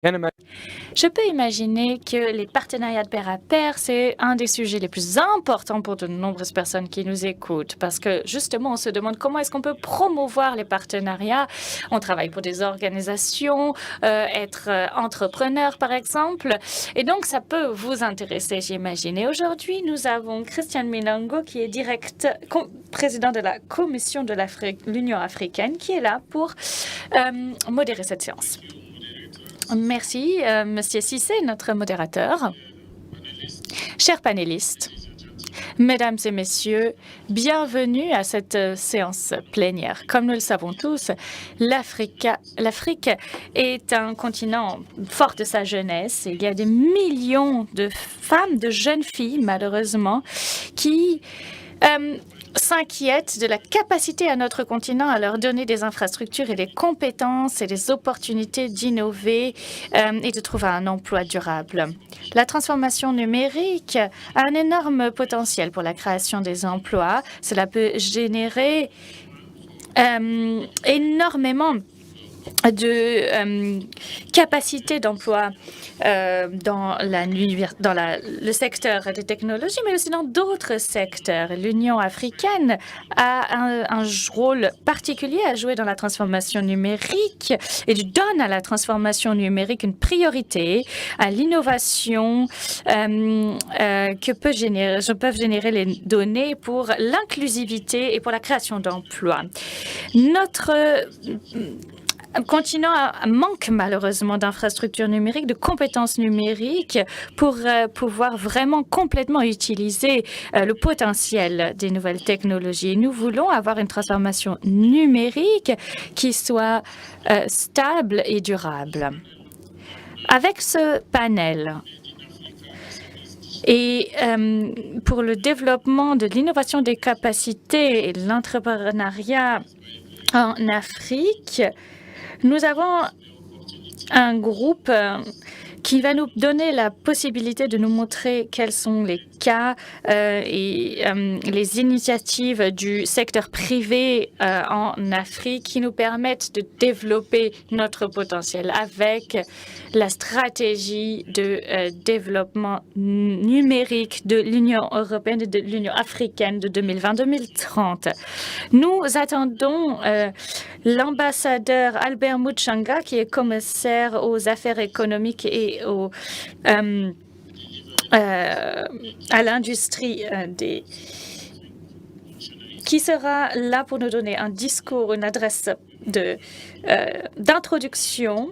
Je peux imaginer que les partenariats de pair à pair, c'est un des sujets les plus importants pour de nombreuses personnes qui nous écoutent parce que justement, on se demande comment est-ce qu'on peut promouvoir les partenariats. On travaille pour des organisations, être entrepreneur par exemple, et donc ça peut vous intéresser, j'imagine. Et aujourd'hui, nous avons Christian Minango qui est président de la Commission de l'Union africaine qui est là pour modérer cette séance. Merci, Monsieur Cissé, notre modérateur. Chers panélistes, Mesdames et Messieurs, bienvenue à cette séance plénière. Comme nous le savons tous, l'Afrique est un continent fort de sa jeunesse. Il y a des millions de femmes, de jeunes filles, malheureusement, qui s'inquiètent de la capacité à notre continent à leur donner des infrastructures et des compétences et des opportunités d'innover et de trouver un emploi durable. La transformation numérique a un énorme potentiel pour la création des emplois. Cela peut générer énormément de capacité d'emploi dans le secteur des technologies, mais aussi dans d'autres secteurs. L'Union africaine a un rôle particulier à jouer dans la transformation numérique et donne à la transformation numérique une priorité à l'innovation que peuvent générer les données pour l'inclusivité et pour la création d'emplois. Notre continent manque malheureusement d'infrastructures numériques, de compétences numériques pour pouvoir vraiment complètement utiliser le potentiel des nouvelles technologies. Nous voulons avoir une transformation numérique qui soit stable et durable. Avec ce panel, et pour le développement de l'innovation des capacités et de l'entrepreneuriat en Afrique, nous avons un groupe qui va nous donner la possibilité de nous montrer quels sont les cas et les initiatives du secteur privé en Afrique qui nous permettent de développer notre potentiel avec la stratégie de développement numérique de l'Union européenne et de l'Union africaine de 2020-2030. Nous attendons l'ambassadeur Albert Muchanga, qui est commissaire aux affaires économiques et à l'industrie qui sera là pour nous donner un discours, une adresse d'introduction,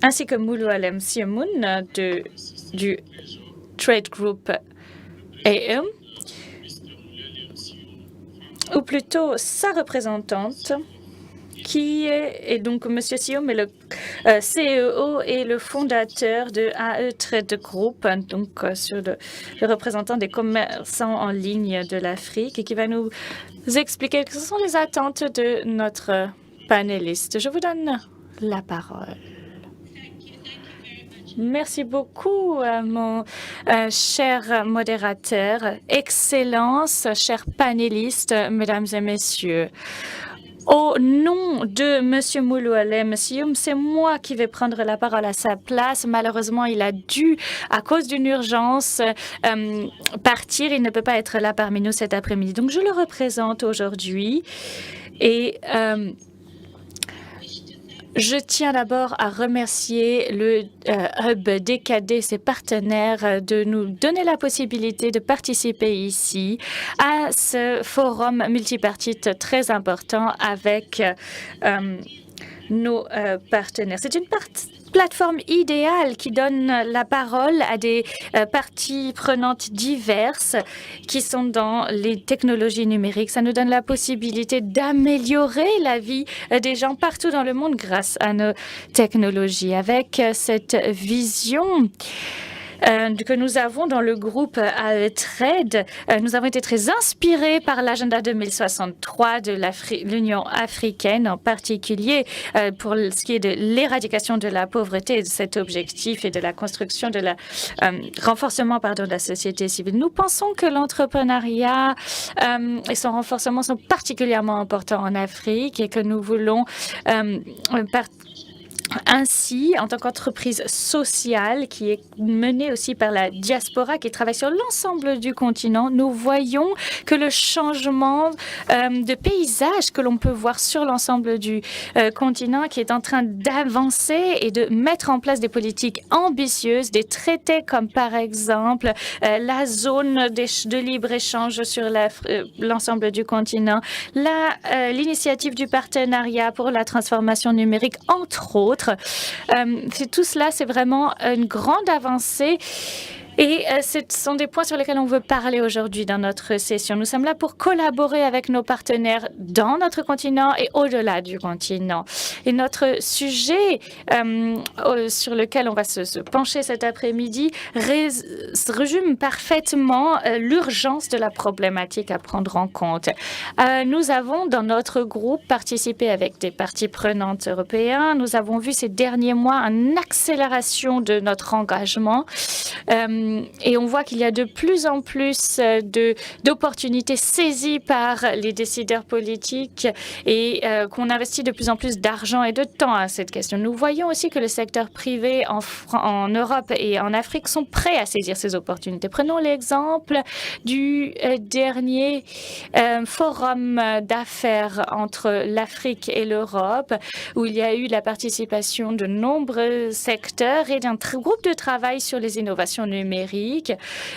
ainsi que Mulualem Siomun du Trade Group AM, ou plutôt sa représentante, qui est donc M. Sioum, est le CEO et le fondateur de AE Trade Group, donc sur le représentant des commerçants en ligne de l'Afrique, et qui va nous expliquer quelles sont les attentes de notre panéliste. Je vous donne la parole. Merci beaucoup, mon cher modérateur. Excellence, chers panélistes, mesdames et messieurs. Au nom de M. Mulualem Sioum, c'est moi qui vais prendre la parole à sa place. Malheureusement, il a dû, à cause d'une urgence, partir. Il ne peut pas être là parmi nous cet après-midi. Donc, je le représente aujourd'hui. Et je tiens d'abord à remercier le Hub DKD et ses partenaires de nous donner la possibilité de participer ici à ce forum multipartite très important avec nos partenaires. C'est une plateforme idéale qui donne la parole à des parties prenantes diverses qui sont dans les technologies numériques. Ça nous donne la possibilité d'améliorer la vie des gens partout dans le monde grâce à nos technologies. Avec cette vision que nous avons dans le groupe Trade, nous avons été très inspirés par l'agenda 2063 de l'Union africaine, en particulier pour ce qui est de l'éradication de la pauvreté et de cet objectif et de la construction de la renforcement de la société civile. Nous pensons que l'entrepreneuriat et son renforcement sont particulièrement importants en Afrique et que nous voulons Ainsi, en tant qu'entreprise sociale qui est menée aussi par la diaspora qui travaille sur l'ensemble du continent, nous voyons que le changement de paysage que l'on peut voir sur l'ensemble du continent qui est en train d'avancer et de mettre en place des politiques ambitieuses, des traités comme par exemple la zone de libre-échange sur l'ensemble du continent, l'initiative du partenariat pour la transformation numérique, entre autres. Tout cela, c'est vraiment une grande avancée. Et ce sont des points sur lesquels on veut parler aujourd'hui dans notre session. Nous sommes là pour collaborer avec nos partenaires dans notre continent et au-delà du continent. Et notre sujet sur lequel on va se pencher cet après-midi résume parfaitement l'urgence de la problématique à prendre en compte. Nous avons dans notre groupe participé avec des parties prenantes européens. Nous avons vu ces derniers mois une accélération de notre engagement. Et on voit qu'il y a de plus en plus d'opportunités saisies par les décideurs politiques et qu'on investit de plus en plus d'argent et de temps à cette question. Nous voyons aussi que le secteur privé en Europe et en Afrique sont prêts à saisir ces opportunités. Prenons l'exemple du dernier forum d'affaires entre l'Afrique et l'Europe, où il y a eu la participation de nombreux secteurs et d'un groupe de travail sur les innovations numériques.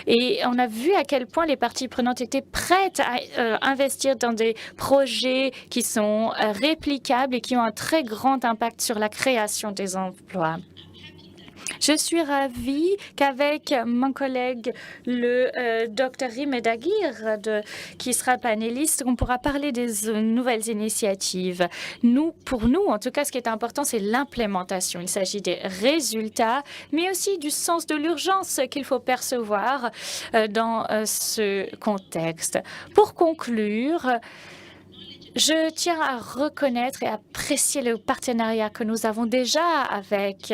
Et on a vu à quel point les parties prenantes étaient prêtes à investir dans des projets qui sont réplicables et qui ont un très grand impact sur la création des emplois. Je suis ravie qu'avec mon collègue, le Dr Rime Dagir, qui sera panéliste, on pourra parler des nouvelles initiatives. Pour nous, en tout cas, ce qui est important, c'est l'implémentation. Il s'agit des résultats, mais aussi du sens de l'urgence qu'il faut percevoir dans ce contexte. Pour conclure, je tiens à reconnaître et apprécier le partenariat que nous avons déjà avec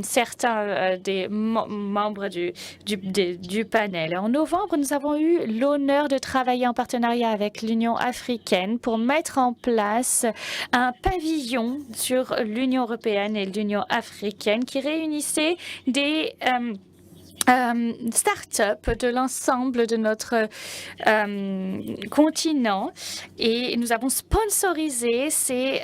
certains des membres du panel. En novembre, nous avons eu l'honneur de travailler en partenariat avec l'Union africaine pour mettre en place un pavillon sur l'Union européenne et l'Union africaine qui réunissait des start-up de l'ensemble de notre continent et nous avons sponsorisé ces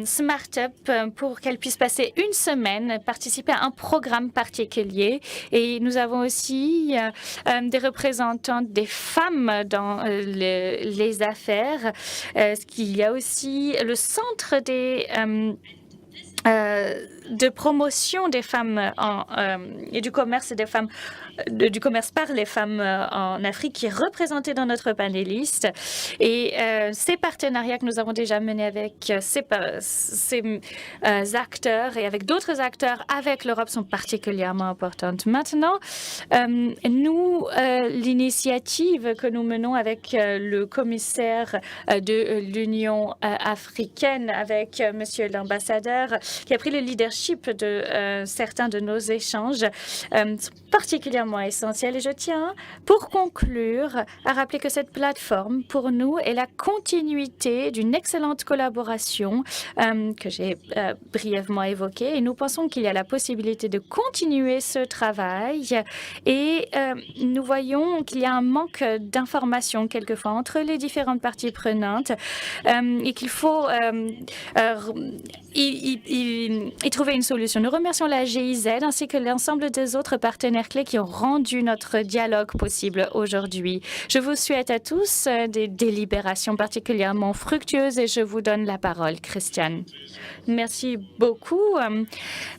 start-up pour qu'elles puissent passer une semaine, participer à un programme particulier. Et nous avons aussi des représentants des femmes dans les affaires. Il y a aussi le centre des de promotion des femmes et du commerce des femmes, du commerce par les femmes en Afrique qui est représenté dans notre panéliste. Et ces partenariats que nous avons déjà menés avec ces acteurs et avec d'autres acteurs avec l'Europe sont particulièrement importantes. Maintenant, l'initiative que nous menons avec le commissaire de l'Union africaine, avec Monsieur l'ambassadeur, qui a pris le leadership de certains de nos échanges, sont particulièrement essentiels. Et je tiens, pour conclure, à rappeler que cette plateforme, pour nous, est la continuité d'une excellente collaboration que j'ai brièvement évoquée. Et nous pensons qu'il y a la possibilité de continuer ce travail. Et nous voyons qu'il y a un manque d'informations quelquefois entre les différentes parties prenantes et qu'il faut y trouver une solution. Nous remercions la GIZ ainsi que l'ensemble des autres partenaires clés qui ont rendu notre dialogue possible aujourd'hui. Je vous souhaite à tous des délibérations particulièrement fructueuses et je vous donne la parole, Christiane. Merci beaucoup.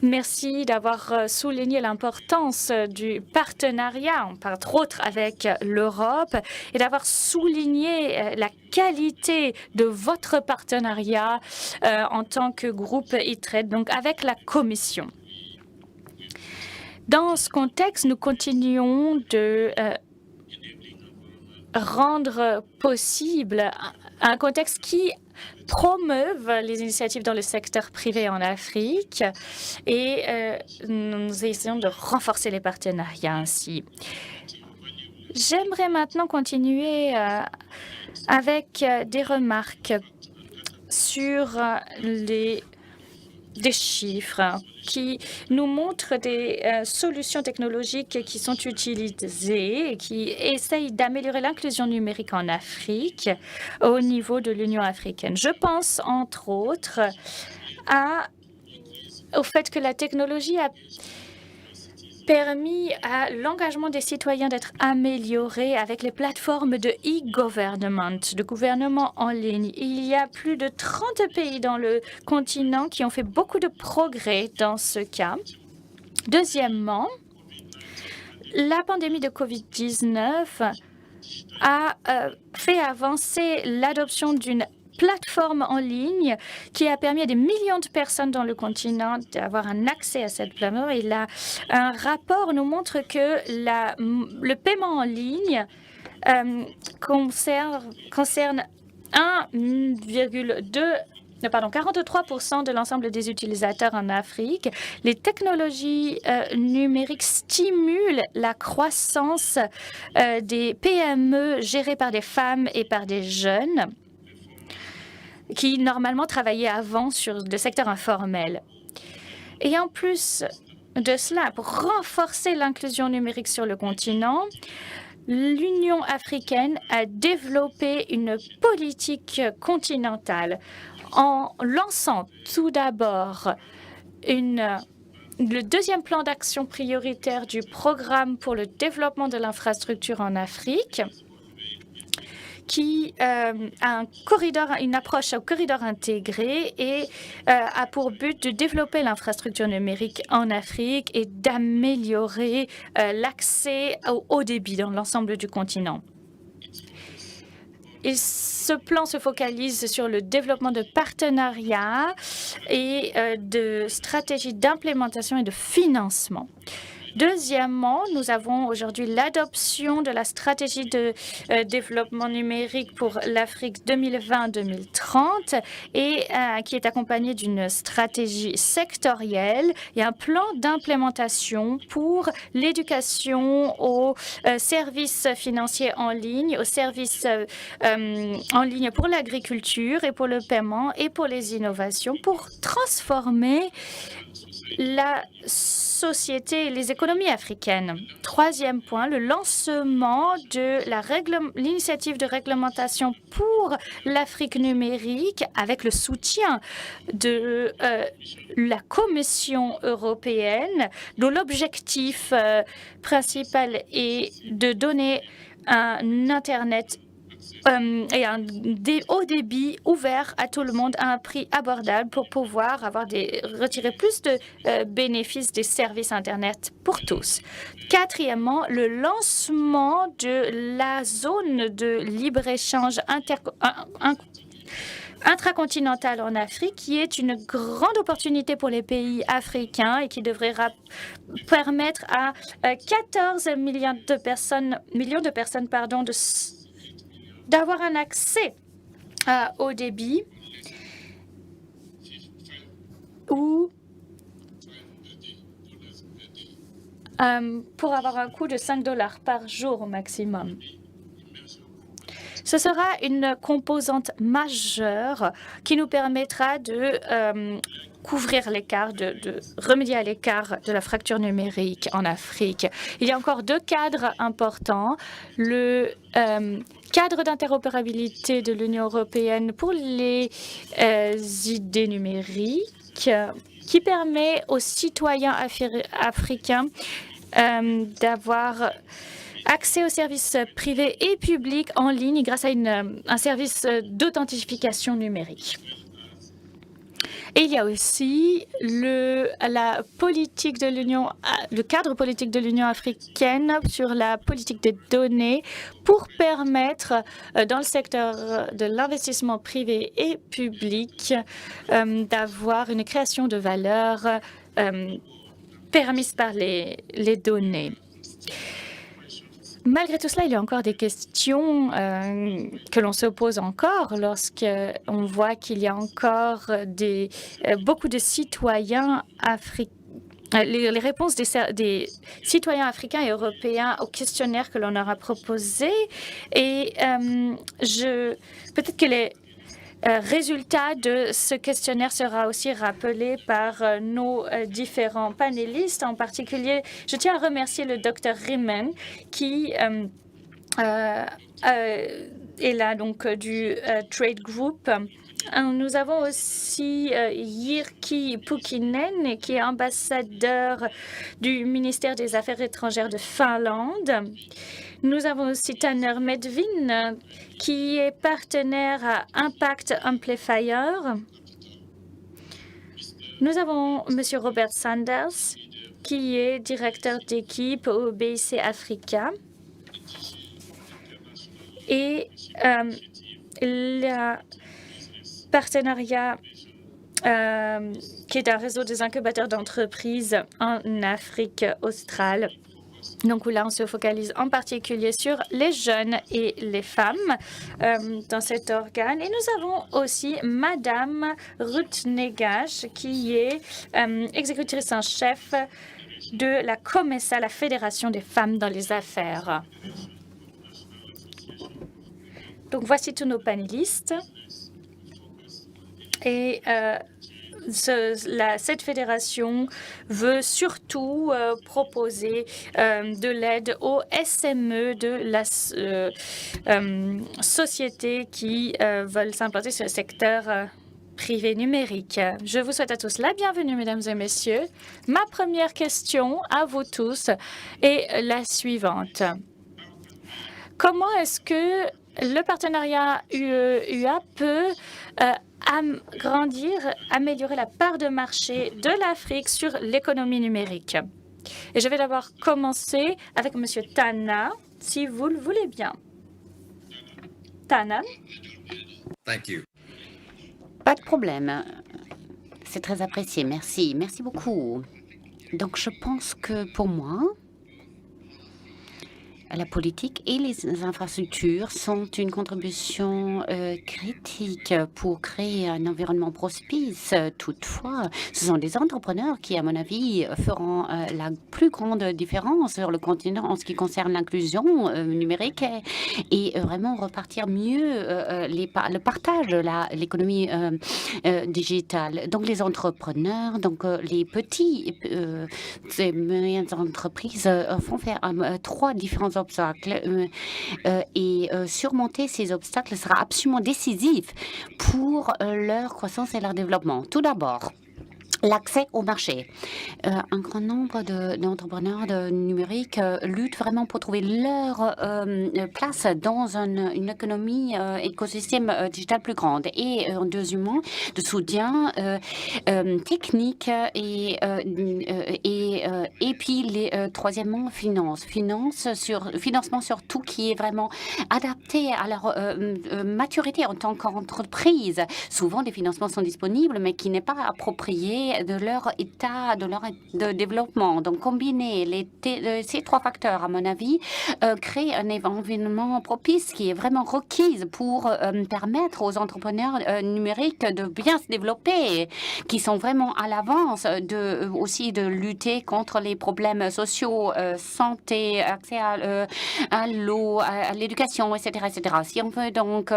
Merci d'avoir souligné l'importance du partenariat, entre autres avec l'Europe, et d'avoir souligné la qualité de votre partenariat en tant que groupe ITRED, donc avec la Commission. Dans ce contexte, nous continuons de rendre possible un contexte qui promeuve les initiatives dans le secteur privé en Afrique et nous essayons de renforcer les partenariats ainsi. J'aimerais maintenant continuer avec des remarques sur les des chiffres qui nous montrent des solutions technologiques qui sont utilisées et qui essayent d'améliorer l'inclusion numérique en Afrique au niveau de l'Union africaine. Je pense, entre autres, au fait que la technologie a permis à l'engagement des citoyens d'être amélioré avec les plateformes de e-government, de gouvernement en ligne. Il y a plus de 30 pays dans le continent qui ont fait beaucoup de progrès dans ce cas. Deuxièmement, la pandémie de COVID-19 a fait avancer l'adoption d'une plateforme en ligne qui a permis à des millions de personnes dans le continent d'avoir un accès à cette plateforme. Et là, un rapport nous montre que le paiement en ligne concerne 43% de l'ensemble des utilisateurs en Afrique. Les technologies numériques stimulent la croissance des PME gérées par des femmes et par des jeunes qui normalement travaillaient avant sur le secteur informel. Et en plus de cela, pour renforcer l'inclusion numérique sur le continent, l'Union africaine a développé une politique continentale en lançant tout d'abord le deuxième plan d'action prioritaire du programme pour le développement de l'infrastructure en Afrique, qui a une approche au corridor intégré et a pour but de développer l'infrastructure numérique en Afrique et d'améliorer l'accès au haut débit dans l'ensemble du continent. Et ce plan se focalise sur le développement de partenariats et de stratégies d'implémentation et de financement. Deuxièmement, nous avons aujourd'hui l'adoption de la stratégie de développement numérique pour l'Afrique 2020-2030 et qui est accompagnée d'une stratégie sectorielle et un plan d'implémentation pour l'éducation aux services financiers en ligne, aux services en ligne pour l'agriculture et pour le paiement et pour les innovations pour transformer la société et les économies africaines. Troisième point, le lancement de l'initiative de réglementation pour l'Afrique numérique avec le soutien de la Commission européenne, dont l'objectif principal est de donner un Internet et un haut débit ouvert à tout le monde à un prix abordable pour pouvoir retirer plus de bénéfices des services Internet pour tous. Quatrièmement, le lancement de la zone de libre-échange intracontinentale en Afrique, qui est une grande opportunité pour les pays africains et qui devrait permettre à 14 millions de personnes d'avoir un accès au débit ou pour avoir un coût de $5 par jour au maximum. Ce sera une composante majeure qui nous permettra de couvrir l'écart, de remédier à l'écart de la fracture numérique en Afrique. Il y a encore deux cadres importants. Le cadre d'interopérabilité de l'Union européenne pour les idées numériques qui permet aux citoyens africains d'avoir accès aux services privés et publics en ligne grâce à un service d'authentification numérique. Et il y a aussi le cadre politique de l'Union africaine sur la politique des données pour permettre, dans le secteur de l'investissement privé et public, d'avoir une création de valeur permise par les données. Malgré tout cela, il y a encore des questions que l'on se pose encore lorsqu'on voit qu'il y a encore beaucoup de citoyens africains. Les réponses des citoyens africains et européens au questionnaire que l'on leur a proposé. Et peut-être que résultat de ce questionnaire sera aussi rappelé par nos différents panélistes. En particulier, je tiens à remercier le Dr Riemann qui est là donc du Trade Group. Nous avons aussi Jyrki Pukinen, qui est ambassadeur du ministère des Affaires étrangères de Finlande. Nous avons aussi Tanner Medvin, qui est partenaire à Impact Amplifier. Nous avons M. Robert Sanders, qui est directeur d'équipe au BIC Africa. Et le partenariat qui est un réseau des incubateurs d'entreprises en Afrique australe. Donc là, on se focalise en particulier sur les jeunes et les femmes dans cet organe. Et nous avons aussi Madame Ruth Negash, qui est exécutrice en chef de la COMESA, la Fédération des femmes dans les affaires. Donc voici tous nos panélistes. Et cette fédération veut surtout proposer de l'aide aux SME de la société qui veulent s'implanter sur le secteur privé numérique. Je vous souhaite à tous la bienvenue, mesdames et messieurs. Ma première question à vous tous est la suivante. Comment est-ce que le partenariat UE-UA peut grandir, améliorer la part de marché de l'Afrique sur l'économie numérique? Et je vais d'abord commencer avec M. Tana, si vous le voulez bien. Tana. Thank you. Pas de problème. C'est très apprécié. Merci. Merci beaucoup. Donc, je pense que pour moi, la politique et les infrastructures sont une contribution critique pour créer un environnement propice. Toutefois, ce sont des entrepreneurs qui, à mon avis, feront la plus grande différence sur le continent en ce qui concerne l'inclusion numérique et vraiment repartir mieux le partage de l'économie digitale. Donc, les entrepreneurs, donc les petits et moyennes entreprises font faire 3 différents obstacles et surmonter ces obstacles sera absolument décisif pour leur croissance et leur développement. Tout d'abord, l'accès au marché. Un grand nombre d'entrepreneurs numériques luttent vraiment pour trouver leur place dans une économie, écosystème digital plus grande. Et deuxièmement, de soutien technique et puis troisièmement, financement sur tout qui est vraiment adapté à leur maturité en tant qu'entreprise. Souvent, des financements sont disponibles, mais qui n'est pas approprié de leur état de développement. Donc, combiner ces 3 facteurs, à mon avis, crée un environnement propice qui est vraiment requis pour permettre aux entrepreneurs numériques de bien se développer, qui sont vraiment à l'avance aussi de lutter contre les problèmes sociaux, santé, accès à l'eau, à l'éducation, etc., etc. Si on veut donc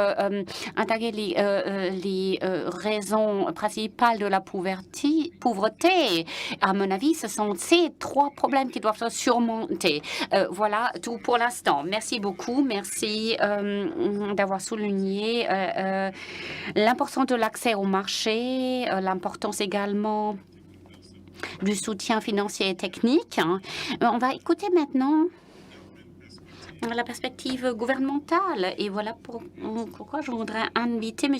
intégrer les raisons principales de la pauvreté, à mon avis, ce sont ces 3 problèmes qui doivent se surmonter. Voilà tout pour l'instant. Merci beaucoup. Merci d'avoir souligné l'importance de l'accès au marché, l'importance également du soutien financier et technique. On va écouter maintenant la perspective gouvernementale. Et voilà pourquoi je voudrais inviter M.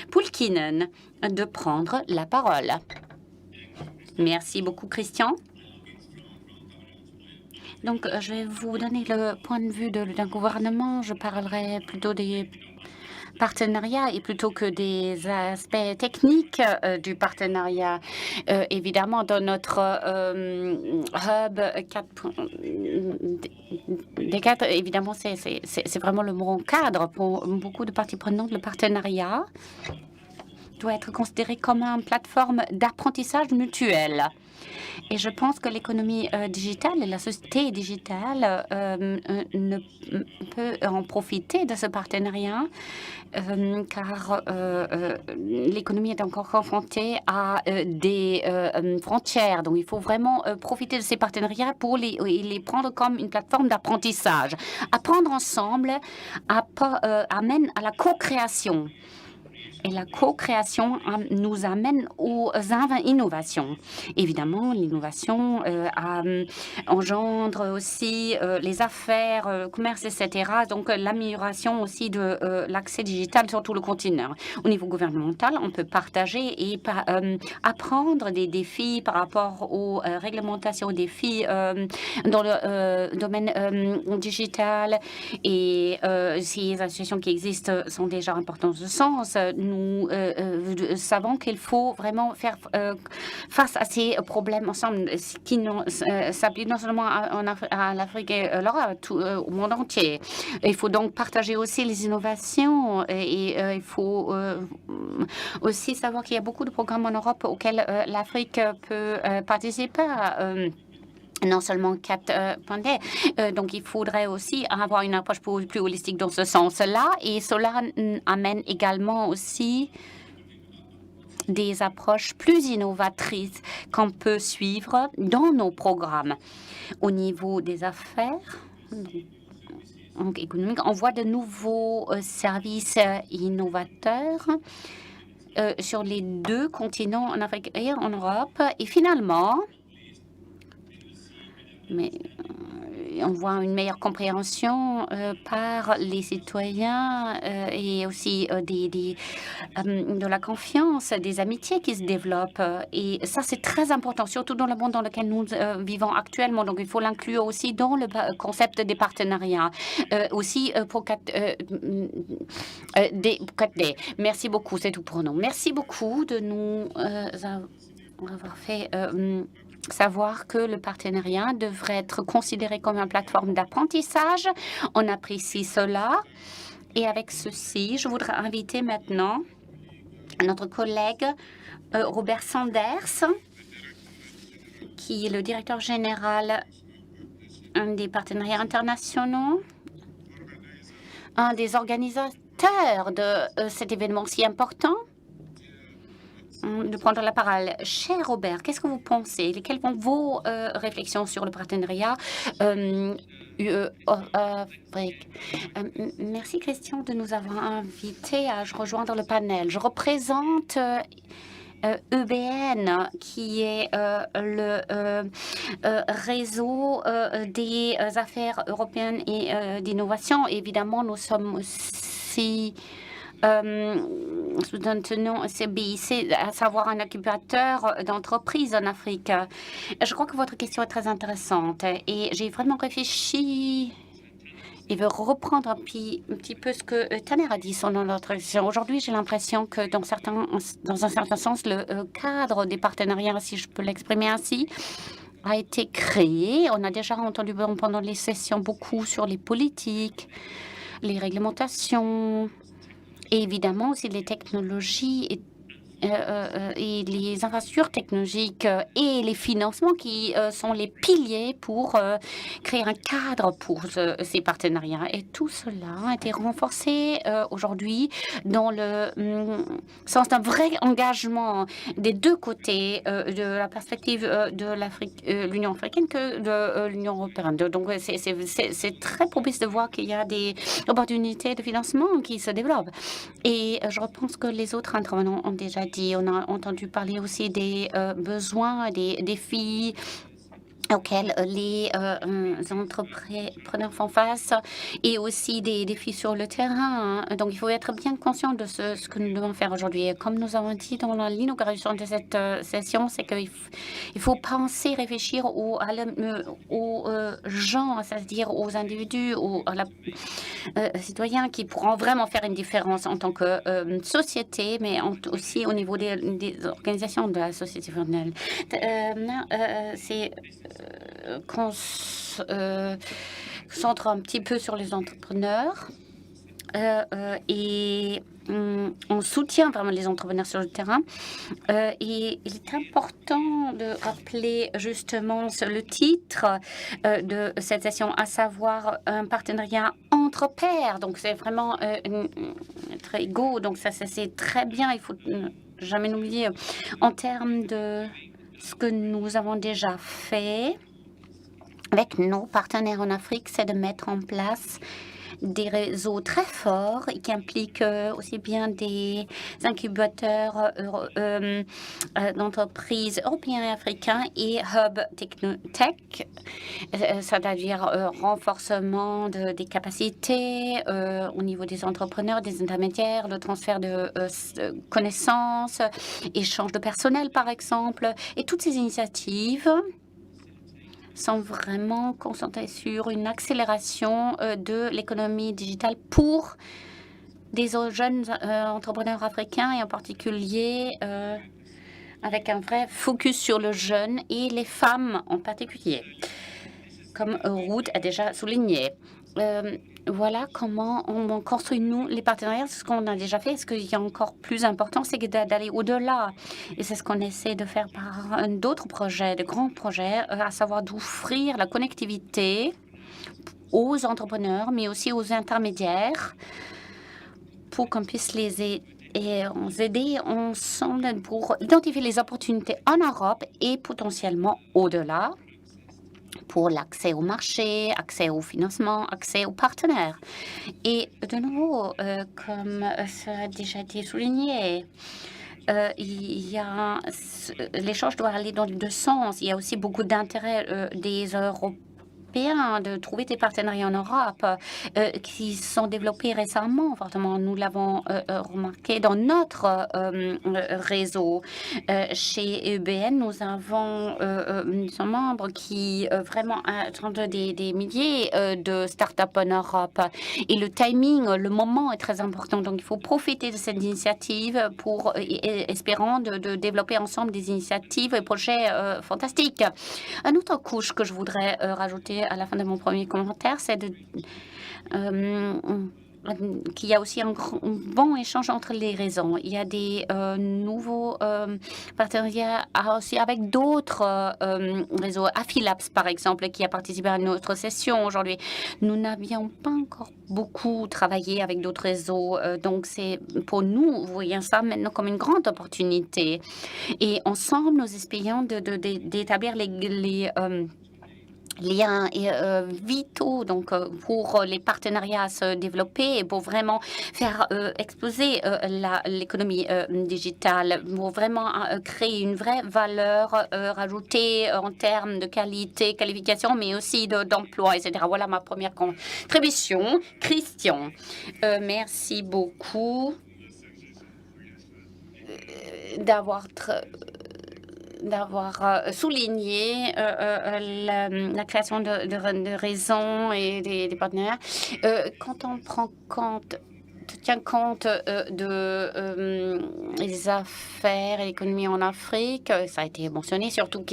Pulkkinen de prendre la parole. Merci beaucoup, Christian. Donc, je vais vous donner le point de vue d'un gouvernement. Je parlerai plutôt des partenariats et plutôt que des aspects techniques du partenariat. Évidemment, dans notre hub 4, évidemment, c'est vraiment le bon cadre pour beaucoup de parties prenantes, le partenariat. doit être considérée comme une plateforme d'apprentissage mutuel. Et je pense que l'économie digitale et la société digitale ne peut en profiter de ce partenariat car l'économie est encore confrontée à des frontières. Donc, il faut vraiment profiter de ces partenariats pour les prendre comme une plateforme d'apprentissage. Apprendre ensemble amène à la co-création. Et la co-création nous amène aux innovations. Évidemment, l'innovation engendre aussi les affaires, le commerce, etc. Donc, l'amélioration aussi de l'accès digital sur tout le continent. Au niveau gouvernemental, on peut partager et apprendre des défis par rapport aux réglementations, aux défis dans le domaine digital. Et ces associations qui existent sont déjà importantes en ce sens. Nous savons qu'il faut vraiment faire face à ces problèmes ensemble qui s'appliquent non seulement à l'Afrique et l'Europe, au monde entier. Il faut donc partager aussi les innovations et il faut aussi savoir qu'il y a beaucoup de programmes en Europe auxquels l'Afrique peut participer. Non seulement 4 pandés. Donc, il faudrait aussi avoir une approche plus holistique dans ce sens-là. Et cela amène également aussi des approches plus innovatrices qu'on peut suivre dans nos programmes. Au niveau des affaires, donc économiques, on voit de nouveaux services innovateurs sur les 2 continents, en Afrique et en Europe. Et finalement, mais on voit une meilleure compréhension par les citoyens et aussi de la confiance, des amitiés qui se développent. Et ça, c'est très important, surtout dans le monde dans lequel nous vivons actuellement. Donc, il faut l'inclure aussi dans le concept des partenariats. Aussi pour 4D. Merci beaucoup, c'est tout pour nous. Merci beaucoup de nous avoir fait savoir que le partenariat devrait être considéré comme une plateforme d'apprentissage. On apprécie cela. Et avec ceci, je voudrais inviter maintenant notre collègue Robert Sanders, qui est le directeur général des partenariats internationaux, un des organisateurs de cet événement si important, de prendre la parole. Cher Robert, qu'est-ce que vous pensez? Quelles sont vos réflexions sur le partenariat UE-Afrique? Merci Christian de nous avoir invités à rejoindre le panel. Je représente EBN, qui est le réseau des affaires européennes et d'innovation. Évidemment, nous sommes aussi soutenons CBIC, à savoir un incubateur d'entreprises en Afrique. Je crois que votre question est très intéressante et j'ai vraiment réfléchi et veux reprendre un petit peu ce que Tanner a dit dans notre question. Aujourd'hui, j'ai l'impression que dans un certain sens, le cadre des partenariats, si je peux l'exprimer ainsi, a été créé. On a déjà entendu pendant les sessions beaucoup sur les politiques, les réglementations, et évidemment aussi les technologies et les infrastructures technologiques et les financements qui sont les piliers pour créer un cadre pour ces partenariats. Et tout cela a été renforcé aujourd'hui dans le sens d'un vrai engagement des 2 côtés de la perspective de l'Union africaine que de l'Union européenne. Donc, c'est très propice de voir qu'il y a des opportunités de financement qui se développent. Et je pense que les autres intervenants ont déjà dit. On a entendu parler aussi des besoins, des défis auxquels les entrepreneurs font face et aussi des défis sur le terrain. Donc, il faut être bien conscient de ce que nous devons faire aujourd'hui. Comme nous avons dit dans l'inauguration de cette session, c'est qu'il faut penser, réfléchir aux gens, c'est-à-dire aux individus, aux citoyens qui pourront vraiment faire une différence en tant que société, mais aussi au niveau des organisations de la société civile. C'est qu'on se centre un petit peu sur les entrepreneurs et on soutient vraiment les entrepreneurs sur le terrain. Et il est important de rappeler justement le titre de cette session, à savoir un partenariat entre pairs. Donc, c'est vraiment être égaux. Donc, ça c'est très bien. Il faut jamais l'oublier. En termes de ce que nous avons déjà fait avec nos partenaires en Afrique, c'est de mettre en place des réseaux très forts qui impliquent aussi bien des incubateurs d'entreprises européens et africains et hub technotech, c'est-à-dire renforcement des capacités au niveau des entrepreneurs, des intermédiaires, le transfert de connaissances, échange de personnel par exemple, et toutes ces initiatives sont vraiment concentrés sur une accélération de l'économie digitale pour des jeunes entrepreneurs africains et en particulier avec un vrai focus sur le jeune et les femmes en particulier, comme Ruth a déjà souligné. Voilà comment on construit, nous, les partenariats. C'est ce qu'on a déjà fait. Ce qu'il y a encore plus important, c'est d'aller au-delà. Et c'est ce qu'on essaie de faire par d'autres projets, de grands projets, à savoir d'offrir la connectivité aux entrepreneurs, mais aussi aux intermédiaires, pour qu'on puisse les aider ensemble pour identifier les opportunités en Europe et potentiellement au-delà, pour l'accès au marché, accès au financement, accès aux partenaires. Et de nouveau, comme ça a déjà été souligné, l'échange doit aller dans les deux sens. Il y a aussi beaucoup d'intérêt des Européens de trouver des partenariats en Europe qui sont développés récemment, fortement. Nous l'avons remarqué dans notre réseau. Chez EBN, nous avons des membres qui vraiment attendent des milliers de startups en Europe. Et le timing, le moment est très important. Donc, il faut profiter de cette initiative pour, espérant de développer ensemble des initiatives et projets fantastiques. Une autre couche que je voudrais rajouter à la fin de mon premier commentaire, c'est qu'il y a aussi un bon échange entre les réseaux. Il y a des nouveaux partenariats aussi avec d'autres réseaux. Affilabs, par exemple, qui a participé à notre session aujourd'hui. Nous n'avions pas encore beaucoup travaillé avec d'autres réseaux. Donc, c'est pour nous, vous voyez ça maintenant comme une grande opportunité. Et ensemble, nous essayons d'établir les liens vitaux donc pour les partenariats à se développer et pour vraiment faire exploser l'économie digitale, pour vraiment créer une vraie valeur rajoutée en termes de qualité, qualification, mais aussi d'emploi, etc. Voilà ma première contribution. Christian, merci beaucoup d'avoir souligné la création de réseaux et des partenaires. Quand on tient compte des affaires et l'économie en Afrique, ça a été mentionné, surtout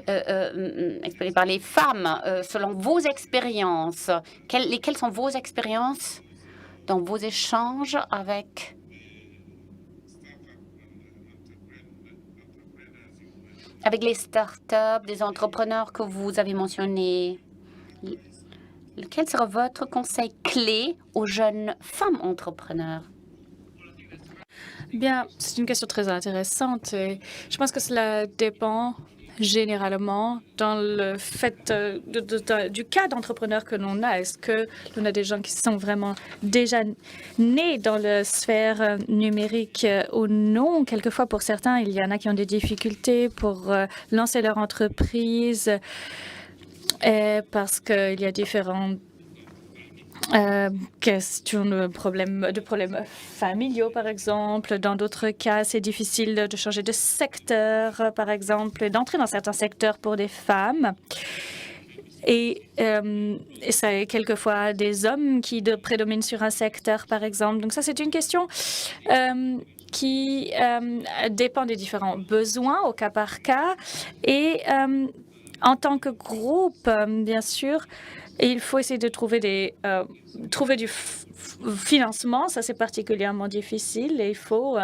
exprimé par les femmes. Selon vos expériences, quelles sont vos expériences dans vos échanges avec les startups, des entrepreneurs que vous avez mentionnés? Quel sera votre conseil clé aux jeunes femmes entrepreneurs? Bien, c'est une question très intéressante et je pense que cela dépend généralement dans le fait du cas d'entrepreneur que l'on a. Est-ce que l'on a des gens qui sont vraiment déjà nés dans la sphère numérique ou non? Quelquefois, pour certains, il y en a qui ont des difficultés pour lancer leur entreprise parce qu'il y a différents question de problèmes familiaux, par exemple. Dans d'autres cas, c'est difficile de changer de secteur, par exemple, d'entrer dans certains secteurs pour des femmes. Et c'est quelquefois des hommes qui prédominent sur un secteur, par exemple. Donc ça, c'est une question qui dépend des différents besoins au cas par cas. Et En tant que groupe, bien sûr, il faut essayer de trouver du financement. Ça, c'est particulièrement difficile et il faut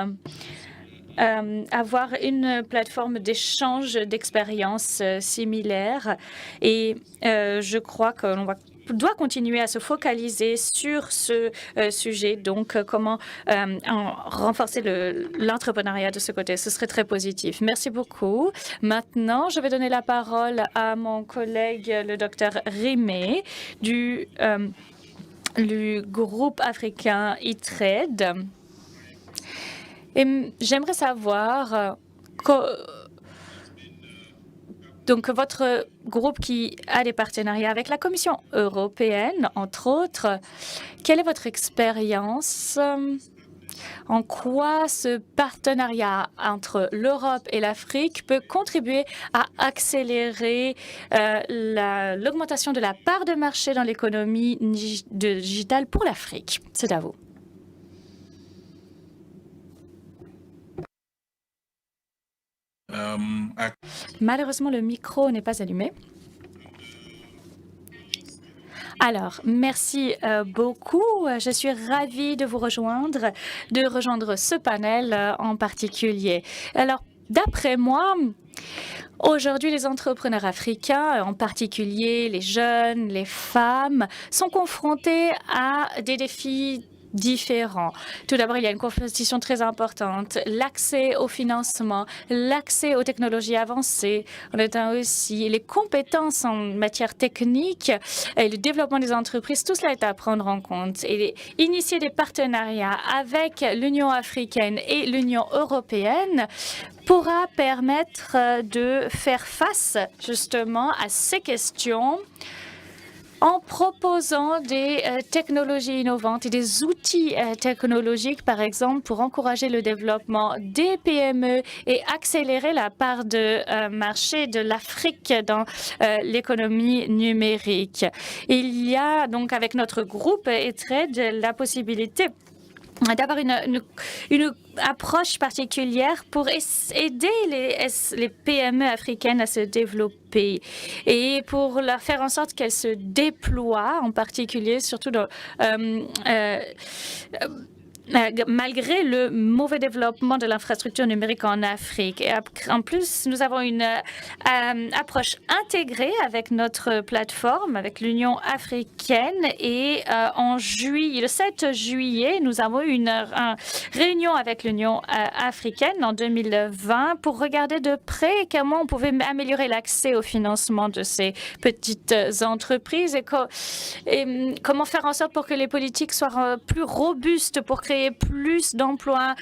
avoir une plateforme d'échange d'expériences similaires. Et je crois qu'on doit continuer à se focaliser sur ce sujet. Donc, comment renforcer l'entrepreneuriat de ce côté. Ce serait très positif. Merci beaucoup. Maintenant, je vais donner la parole à mon collègue, le docteur Rimé, du groupe africain ITRED. Et j'aimerais savoir, donc votre groupe qui a des partenariats avec la Commission européenne, entre autres, quelle est votre expérience? En quoi ce partenariat entre l'Europe et l'Afrique peut contribuer à accélérer l'augmentation de la part de marché dans l'économie digitale pour l'Afrique? C'est à vous. Malheureusement, le micro n'est pas allumé. Alors, merci beaucoup. Je suis ravie de vous rejoindre ce panel en particulier. Alors, d'après moi, aujourd'hui, les entrepreneurs africains, en particulier les jeunes, les femmes, sont confrontés à des défis différents. Tout d'abord, il y a une compétition très importante, l'accès au financement, l'accès aux technologies avancées. On a aussi les compétences en matière technique et le développement des entreprises. Tout cela est à prendre en compte. Et initier des partenariats avec l'Union africaine et l'Union européenne pourra permettre de faire face justement à ces questions en proposant des technologies innovantes et des outils technologiques, par exemple, pour encourager le développement des PME et accélérer la part de marché de l'Afrique dans l'économie numérique. Il y a donc avec notre groupe ETRED la possibilité d'avoir une approche particulière pour aider les PME africaines à se développer et pour leur faire en sorte qu'elles se déploient, en particulier, surtout dans, malgré le mauvais développement de l'infrastructure numérique en Afrique. Et en plus, nous avons une approche intégrée avec notre plateforme, avec l'Union africaine. Et le 7 juillet, nous avons eu une réunion avec l'Union africaine en 2020 pour regarder de près comment on pouvait améliorer l'accès au financement de ces petites entreprises et comment faire en sorte pour que les politiques soient plus robustes pour créer plus d'emplois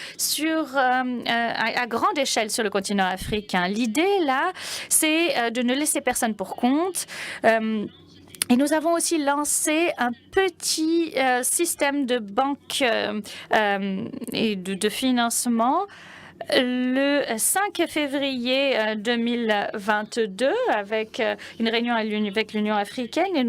à grande échelle sur le continent africain. L'idée, là, c'est de ne laisser personne pour compte. Et nous avons aussi lancé un petit système de banque et de financement le 5 février 2022 avec une réunion avec l'Union africaine et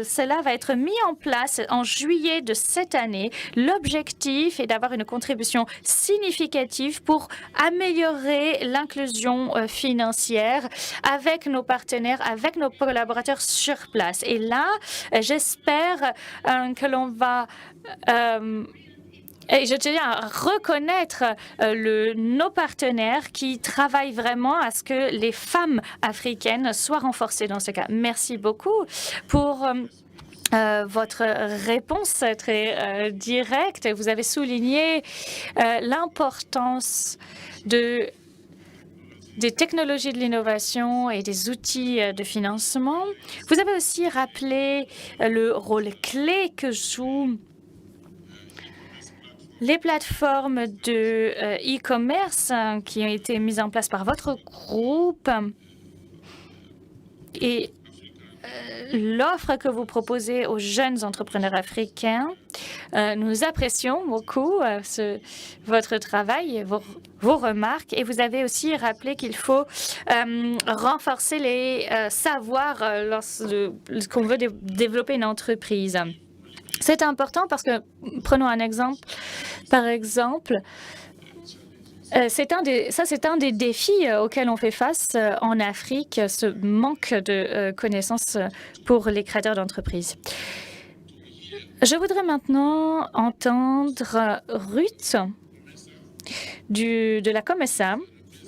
cela va être mis en place en juillet de cette année. L'objectif est d'avoir une contribution significative pour améliorer l'inclusion financière avec nos partenaires, avec nos collaborateurs sur place. Et là, j'espère que l'on va et je tiens à reconnaître nos partenaires qui travaillent vraiment à ce que les femmes africaines soient renforcées dans ce cas. Merci beaucoup pour votre réponse très directe. Vous avez souligné l'importance des technologies de l'innovation et des outils de financement. Vous avez aussi rappelé le rôle clé que jouent les plateformes de e-commerce qui ont été mises en place par votre groupe et l'offre que vous proposez aux jeunes entrepreneurs africains. Nous apprécions beaucoup votre travail, vos remarques. Et vous avez aussi rappelé qu'il faut renforcer les savoirs lorsqu'on veut développer une entreprise. C'est important parce que, prenons un exemple, par exemple, C'est un des défis auxquels on fait face en Afrique, ce manque de connaissances pour les créateurs d'entreprises. Je voudrais maintenant entendre Ruth de la COMESA,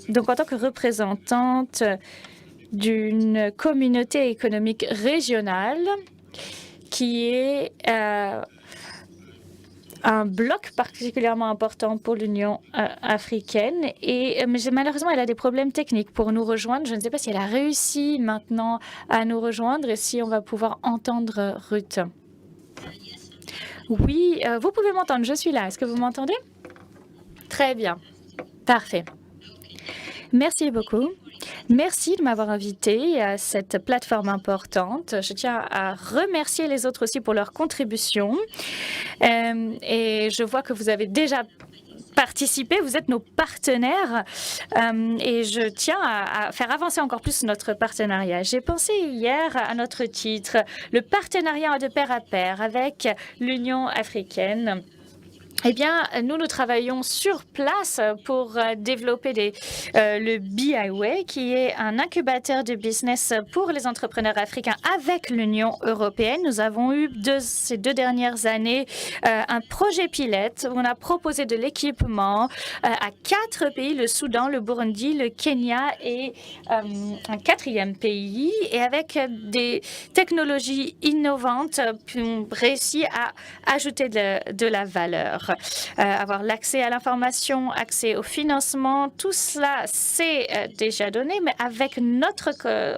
donc en tant que représentante d'une communauté économique régionale qui est un bloc particulièrement important pour l'Union africaine. Mais malheureusement, elle a des problèmes techniques pour nous rejoindre. Je ne sais pas si elle a réussi maintenant à nous rejoindre et si on va pouvoir entendre Ruth. Oui, vous pouvez m'entendre, je suis là. Est-ce que vous m'entendez? Très bien. Parfait. Merci beaucoup. Merci de m'avoir invité à cette plateforme importante. Je tiens à remercier les autres aussi pour leur contribution. Et je vois que vous avez déjà participé, vous êtes nos partenaires et je tiens à faire avancer encore plus notre partenariat. J'ai pensé hier à notre titre, le partenariat de pair à pair avec l'Union africaine. Eh bien, nous travaillons sur place pour développer le BIWay, qui est un incubateur de business pour les entrepreneurs africains avec l'Union européenne. Nous avons eu ces 2 dernières années un projet pilote où on a proposé de l'équipement à 4 pays, le Soudan, le Burundi, le Kenya et un 4e pays. Et avec des technologies innovantes, on réussit à ajouter de la valeur. Avoir l'accès à l'information, accès au financement, tout cela c'est déjà donné, mais avec notre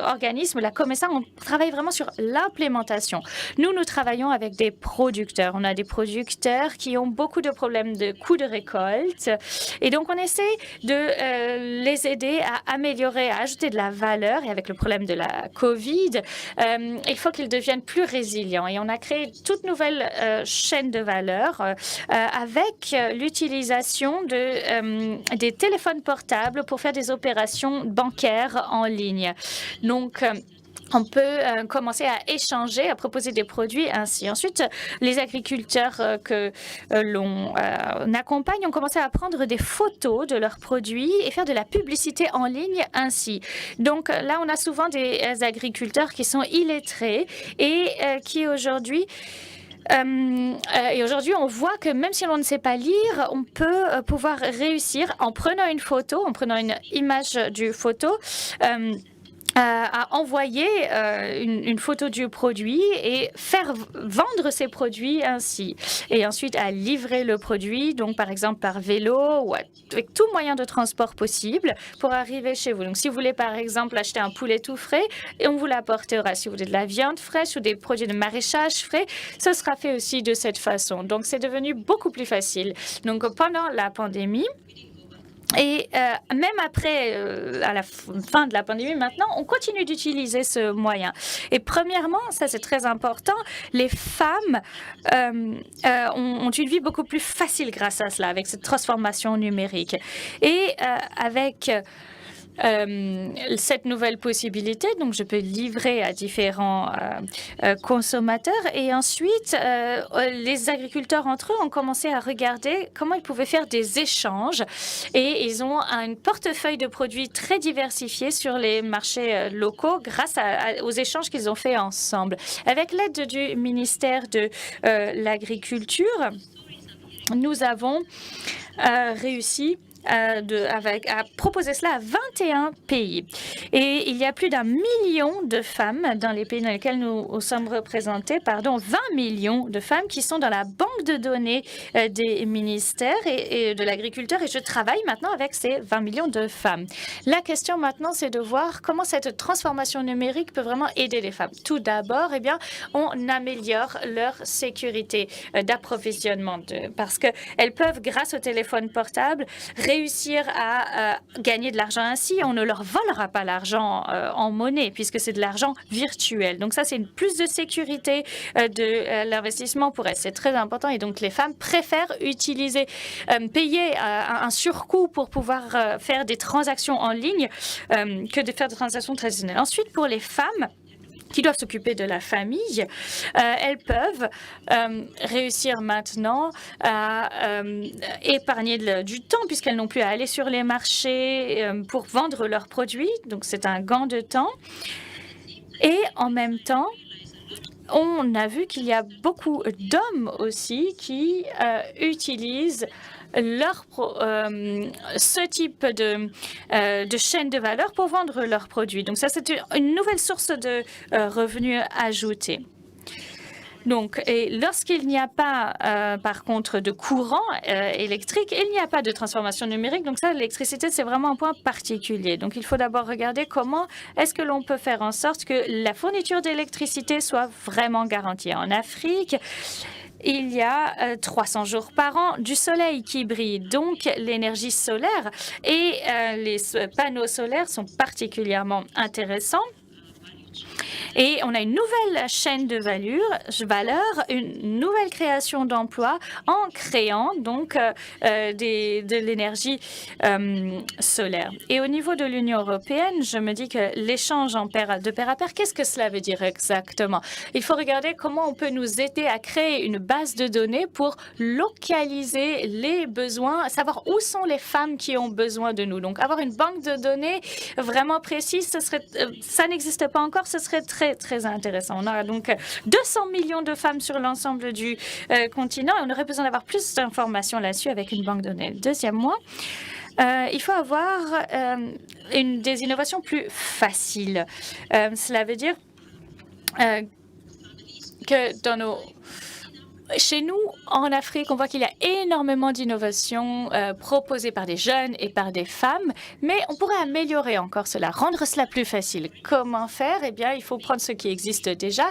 organisme, la COMESA, on travaille vraiment sur l'implémentation. Nous travaillons avec des producteurs. On a des producteurs qui ont beaucoup de problèmes de coûts de récolte et donc on essaie de les aider à améliorer, à ajouter de la valeur. Et avec le problème de la COVID, il faut qu'ils deviennent plus résilients. Et on a créé toute nouvelle chaîne de valeur avec l'utilisation des téléphones portables pour faire des opérations bancaires en ligne. Donc, on peut commencer à échanger, à proposer des produits ainsi. Ensuite, les agriculteurs que l'on accompagne ont commencé à prendre des photos de leurs produits et faire de la publicité en ligne ainsi. Donc là, on a souvent des agriculteurs qui sont illettrés et qui aujourd'hui... et aujourd'hui, on voit que même si l'on ne sait pas lire, on peut pouvoir réussir en prenant une photo, en prenant une image du photo, à envoyer une photo du produit et faire vendre ces produits ainsi. Et ensuite, à livrer le produit, donc par exemple par vélo ou avec tout moyen de transport possible pour arriver chez vous. Donc si vous voulez par exemple acheter un poulet tout frais, et on vous l'apportera. Si vous voulez de la viande fraîche ou des produits de maraîchage frais, ce sera fait aussi de cette façon. Donc c'est devenu beaucoup plus facile. Donc pendant la pandémie, et même après, à la fin de la pandémie, maintenant, on continue d'utiliser ce moyen. Et premièrement, ça c'est très important, les femmes ont une vie beaucoup plus facile grâce à cela, avec cette transformation numérique. Et avec... cette nouvelle possibilité, donc je peux livrer à différents consommateurs et ensuite les agriculteurs entre eux ont commencé à regarder comment ils pouvaient faire des échanges et ils ont un portefeuille de produits très diversifié sur les marchés locaux grâce aux échanges qu'ils ont fait ensemble. Avec l'aide du ministère de l'Agriculture, nous avons réussi à proposer cela à 21 pays. Et il y a plus d'1 million de femmes dans les pays dans lesquels nous sommes représentés, 20 millions de femmes qui sont dans la banque de données des ministères et de l'agriculteur. Et je travaille maintenant avec ces 20 millions de femmes. La question maintenant, c'est de voir comment cette transformation numérique peut vraiment aider les femmes. Tout d'abord, eh bien, on améliore leur sécurité d'approvisionnement parce qu'elles peuvent, grâce au téléphone portable, réussir à gagner de l'argent ainsi. On ne leur volera pas l'argent en monnaie puisque c'est de l'argent virtuel. Donc ça, c'est une plus de sécurité de l'investissement pour elles. C'est très important et donc les femmes préfèrent utiliser, payer un surcoût pour pouvoir faire des transactions en ligne que de faire des transactions traditionnelles. Ensuite, pour les femmes, qui doivent s'occuper de la famille, elles peuvent réussir maintenant à épargner du temps puisqu'elles n'ont plus à aller sur les marchés pour vendre leurs produits. Donc, c'est un gain de temps. Et en même temps, on a vu qu'il y a beaucoup d'hommes aussi qui utilisent ce type de chaîne de valeur pour vendre leurs produits. Donc ça, c'est une nouvelle source de revenus ajoutés. Donc, et lorsqu'il n'y a pas, par contre, de courant électrique, il n'y a pas de transformation numérique. Donc ça, l'électricité, c'est vraiment un point particulier. Donc, il faut d'abord regarder comment est-ce que l'on peut faire en sorte que la fourniture d'électricité soit vraiment garantie. En Afrique, il y a 300 jours par an du soleil qui brille. Donc, l'énergie solaire et les panneaux solaires sont particulièrement intéressants. Et on a une nouvelle chaîne de valeur, une nouvelle création d'emplois en créant donc de l'énergie solaire. Et au niveau de l'Union européenne, je me dis que l'échange de pair à pair, qu'est-ce que cela veut dire exactement? Il faut regarder comment on peut nous aider à créer une base de données pour localiser les besoins, savoir où sont les femmes qui ont besoin de nous. Donc, avoir une banque de données vraiment précise, ça n'existe pas encore, ce serait très, très intéressant. On a donc 200 millions de femmes sur l'ensemble du continent et on aurait besoin d'avoir plus d'informations là-dessus avec une banque de données. Deuxièmement, il faut avoir des innovations plus faciles. Cela veut dire que chez nous, en Afrique, on voit qu'il y a énormément d'innovations proposées par des jeunes et par des femmes, mais on pourrait améliorer encore cela, rendre cela plus facile. Comment faire? Eh bien, il faut prendre ce qui existe déjà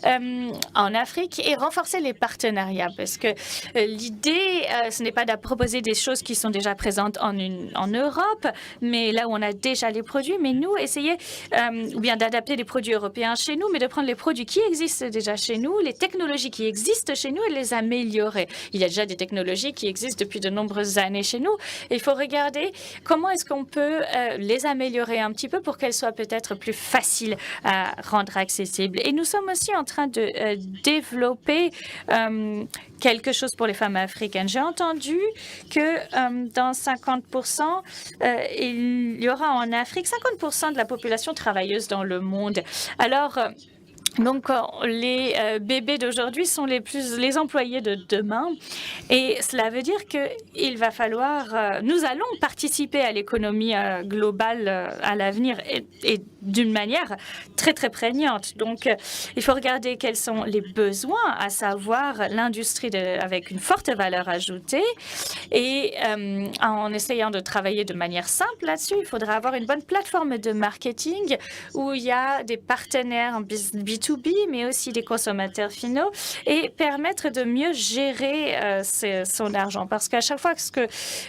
en Afrique et renforcer les partenariats, parce que l'idée, ce n'est pas de proposer des choses qui sont déjà présentes en Europe, mais là où on a déjà les produits, mais nous, essayer ou bien d'adapter les produits européens chez nous, mais de prendre les produits qui existent déjà chez nous, les technologies qui existent chez nous, et les améliorer. Il y a déjà des technologies qui existent depuis de nombreuses années chez nous. Et il faut regarder comment est-ce qu'on peut les améliorer un petit peu pour qu'elles soient peut-être plus faciles à rendre accessibles. Et nous sommes aussi en train de développer quelque chose pour les femmes africaines. J'ai entendu que dans 50%, il y aura en Afrique 50% de la population travailleuse dans le monde. Alors, donc, les bébés d'aujourd'hui sont les employés de demain. Et cela veut dire qu'il va falloir... nous allons participer à l'économie globale à l'avenir et d'une manière très, très prégnante. Donc, il faut regarder quels sont les besoins, à savoir l'industrie avec une forte valeur ajoutée. Et en essayant de travailler de manière simple là-dessus, il faudra avoir une bonne plateforme de marketing où il y a des partenaires en B2B, mais aussi des consommateurs finaux, et permettre de mieux gérer son argent. Parce qu'à chaque fois,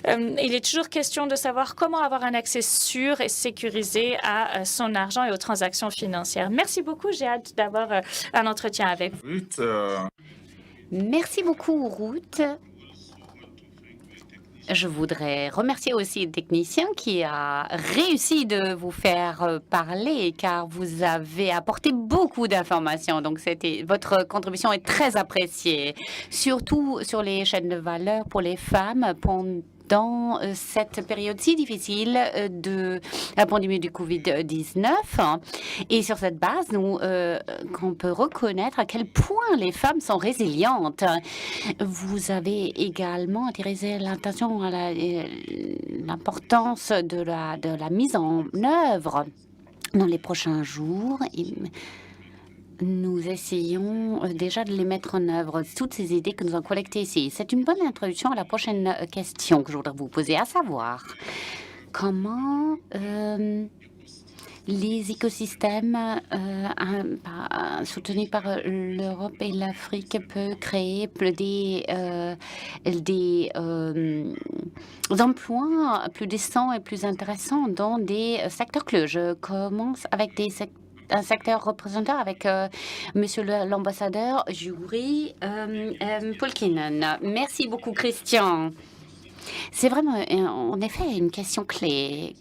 il est toujours question de savoir comment avoir un accès sûr et sécurisé à son argent et aux transactions financières. Merci beaucoup. J'ai hâte d'avoir un entretien avec vous. Ruth, Merci beaucoup, Ruth. Je voudrais remercier aussi le technicien qui a réussi de vous faire parler, car vous avez apporté beaucoup d'informations. Donc, votre contribution est très appréciée, surtout sur les chaînes de valeur pour les femmes dans cette période si difficile de la pandémie du Covid-19. Et sur cette base, qu'on peut reconnaître à quel point les femmes sont résilientes. Vous avez également attiré l'attention à l'importance de la mise en œuvre dans les prochains jours. Nous essayons déjà de les mettre en œuvre, toutes ces idées que nous avons collectées ici. C'est une bonne introduction à la prochaine question que je voudrais vous poser, à savoir comment les écosystèmes soutenus par l'Europe et l'Afrique peuvent créer des emplois plus décents et plus intéressants dans des secteurs clés. Je commence avec un secteur représentant avec Monsieur l'ambassadeur Juri Pulkkinen. Merci beaucoup, Christian. C'est vraiment, en effet, une question clé.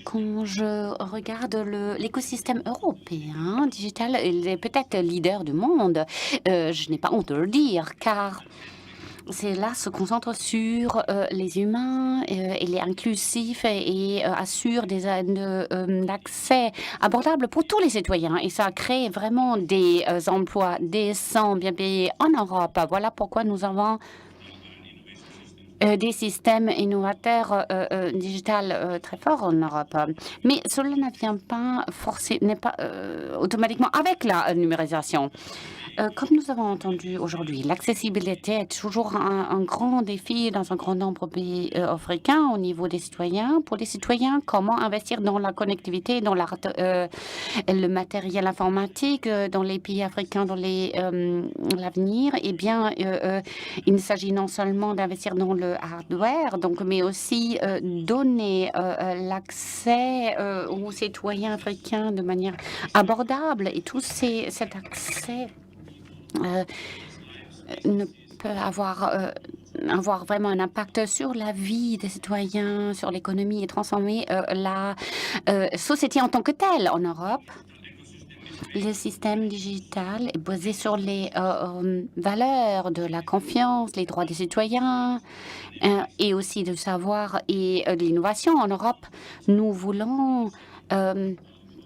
quand je regarde l'écosystème européen digital, il est peut-être leader du monde. Je n'ai pas honte de le dire, car c'est là se concentre sur les humains, il est inclusif et assure l'accès abordable pour tous les citoyens. Et ça crée vraiment des emplois décents, bien payés en Europe. Voilà pourquoi nous avons des systèmes innovateurs digitales très forts en Europe. Mais cela ne vient pas n'est pas automatiquement avec la numérisation. Comme nous avons entendu aujourd'hui, l'accessibilité est toujours un grand défi dans un grand nombre de pays africains au niveau des citoyens. Pour les citoyens, comment investir dans la connectivité, dans le matériel informatique dans les pays africains dans l'avenir? Eh bien, il s'agit non seulement d'investir dans le hardware, mais aussi donner l'accès aux citoyens africains de manière abordable. Et tout cet accès ne peut avoir vraiment un impact sur la vie des citoyens, sur l'économie et transformer la société en tant que telle en Europe. Le système digital est basé sur les valeurs de la confiance, les droits des citoyens et aussi du savoir et de l'innovation en Europe. Nous voulons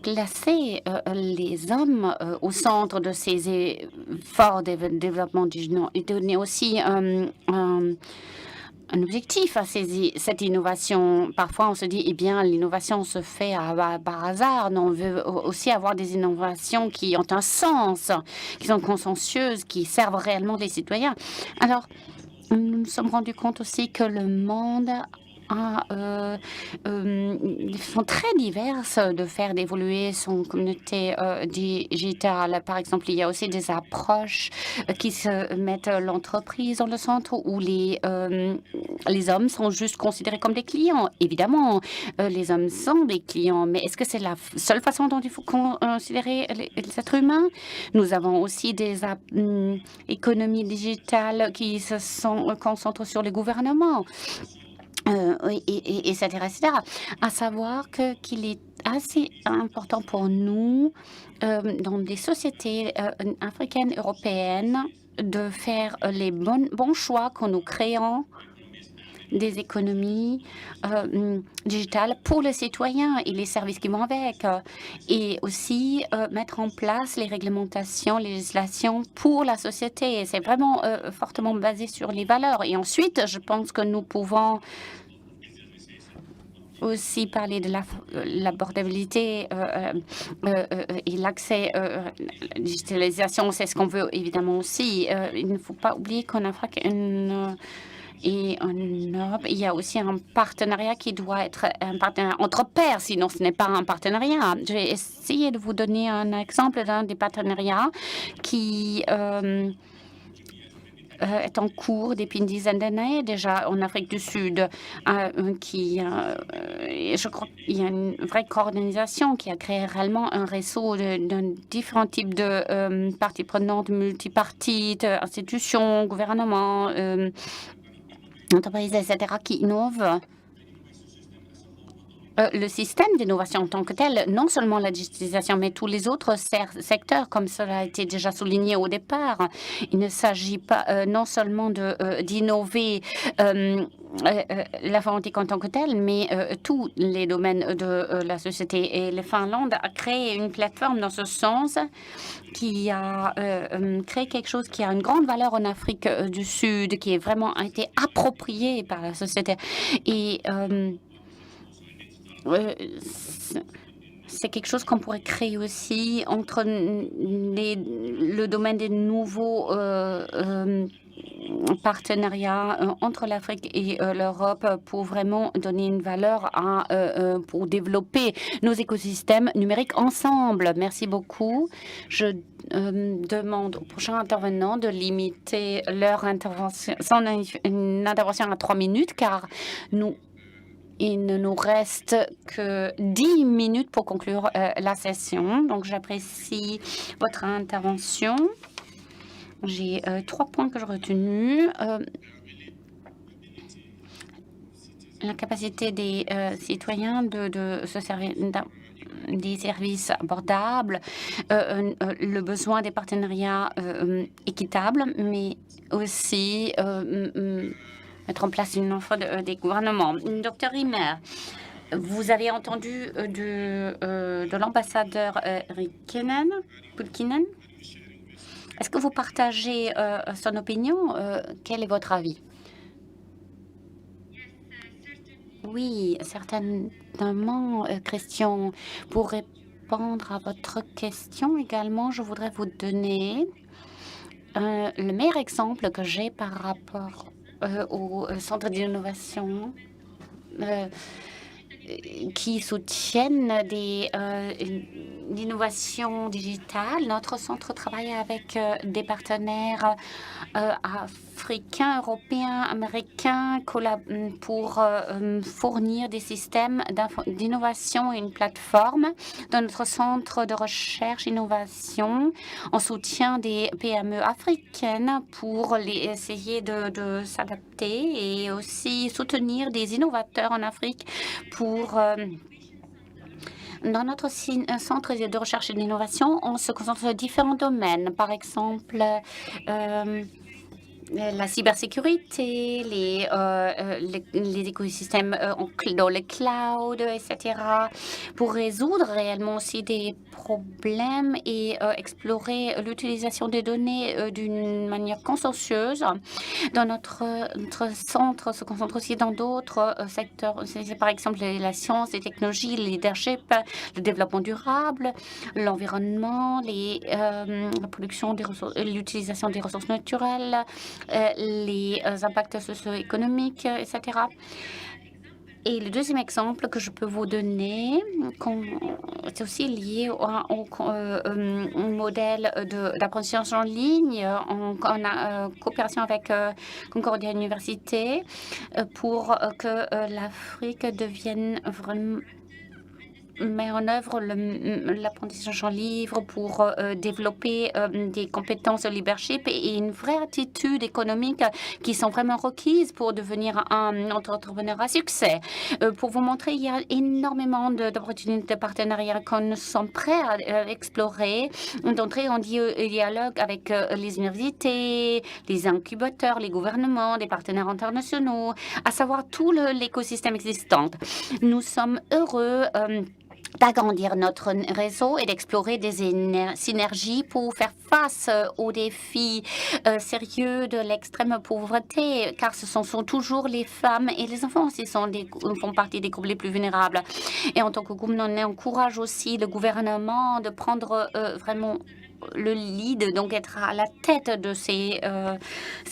placer les hommes au centre de ces efforts de développement digital et donner aussi un objectif à cette innovation. Parfois, on se dit, eh bien, l'innovation se fait par hasard. Non, on veut aussi avoir des innovations qui ont un sens, qui sont consensueuses, qui servent réellement les citoyens. Alors, nous nous sommes rendus compte aussi que le monde sont très diverses de faire évoluer son communauté digitale. Par exemple, il y a aussi des approches qui se mettent l'entreprise dans le centre où les hommes sont juste considérés comme des clients. Évidemment, les hommes sont des clients, mais est-ce que c'est la seule façon dont il faut considérer les êtres humains? Nous avons aussi des économies digitales qui se concentrent sur les gouvernements. Etc., etc. À savoir qu'il est assez important pour nous, dans des sociétés africaines, européennes, de faire les bons choix quand nous créons des économies digitales pour les citoyens et les services qui vont avec. Et aussi mettre en place les réglementations, les législations pour la société. C'est vraiment fortement basé sur les valeurs. Et ensuite, je pense que nous pouvons aussi parler de l'abordabilité et l'accès à la digitalisation. C'est ce qu'on veut évidemment aussi. Il ne faut pas oublier qu'en Afrique et en Europe, il y a aussi un partenariat qui doit être un partenariat entre pairs, sinon ce n'est pas un partenariat. Je vais essayer de vous donner un exemple d'un des partenariats qui est en cours depuis une dizaine d'années déjà en Afrique du Sud. Je crois qu'il y a une vraie coordination qui a créé réellement un réseau d'un différents types de parties prenantes, multipartites, institutions, gouvernements, entreprises, etc., qui innovent. Le système d'innovation en tant que tel, non seulement la digitalisation, mais tous les autres secteurs, comme cela a été déjà souligné au départ. Il ne s'agit pas non seulement d'innover l'informatique en tant que telle, mais tous les domaines de la société. Et la Finlande a créé une plateforme dans ce sens qui a créé quelque chose qui a une grande valeur en Afrique du Sud, qui est vraiment été approprié par la société. Et c'est quelque chose qu'on pourrait créer aussi entre le domaine des nouveaux partenariats entre l'Afrique et l'Europe pour vraiment donner une valeur pour développer nos écosystèmes numériques ensemble. Merci beaucoup. Je demande aux prochains intervenants de limiter leur intervention, une intervention à 3 minutes, car il ne nous reste que 10 minutes pour conclure la session. Donc, j'apprécie votre intervention. J'ai 3 points que j'ai retenus. la capacité des citoyens de se servir des services abordables, le besoin des partenariats équitables, mais aussi mettre en place une offre des gouvernements. Docteur Rimmer, vous avez entendu de l'ambassadeur Pulkkinen. Est-ce que vous partagez son opinion? Quel est votre avis? Oui, certainement, Christian. Pour répondre à votre question également, je voudrais vous donner le meilleur exemple que j'ai par rapport au centre d'innovation qui soutiennent l'innovation digitale. Notre centre travaille avec des partenaires africains, européens, américains pour fournir des systèmes d'innovation et une plateforme. Dans notre centre de recherche innovation, on soutient des PME africaines pour essayer de s'adapter et aussi soutenir des innovateurs en Afrique pour dans notre centre de recherche et d'innovation, on se concentre sur différents domaines. Par exemple, la cybersécurité, les écosystèmes dans le cloud, etc., pour résoudre réellement aussi des problèmes et explorer l'utilisation des données d'une manière consciencieuse. Dans notre centre se concentre aussi dans d'autres secteurs. C'est par exemple la science, les technologies, le leadership, le développement durable, l'environnement, la production des ressources, l'utilisation des ressources naturelles, les impacts socio-économiques, etc. Et le deuxième exemple que je peux vous donner, c'est aussi lié au modèle d'apprentissage en ligne en coopération avec Concordia Université pour que l'Afrique devienne vraiment met en œuvre l'apprentissage en livre pour développer des compétences de leadership et une vraie attitude économique qui sont vraiment requises pour devenir un entrepreneur à succès. Pour vous montrer, il y a énormément d'opportunités de partenariat qu'on sommes prêts à explorer, d'entrer en dialogue avec les universités, les incubateurs, les gouvernements, des partenaires internationaux, à savoir tout l'écosystème existant. Nous sommes heureux d'agrandir notre réseau et d'explorer des synergies pour faire face aux défis sérieux de l'extrême pauvreté, car ce sont toujours les femmes et les enfants aussi font partie des groupes les plus vulnérables. Et en tant que groupe, on encourage aussi le gouvernement de prendre vraiment le lead, donc être à la tête de ces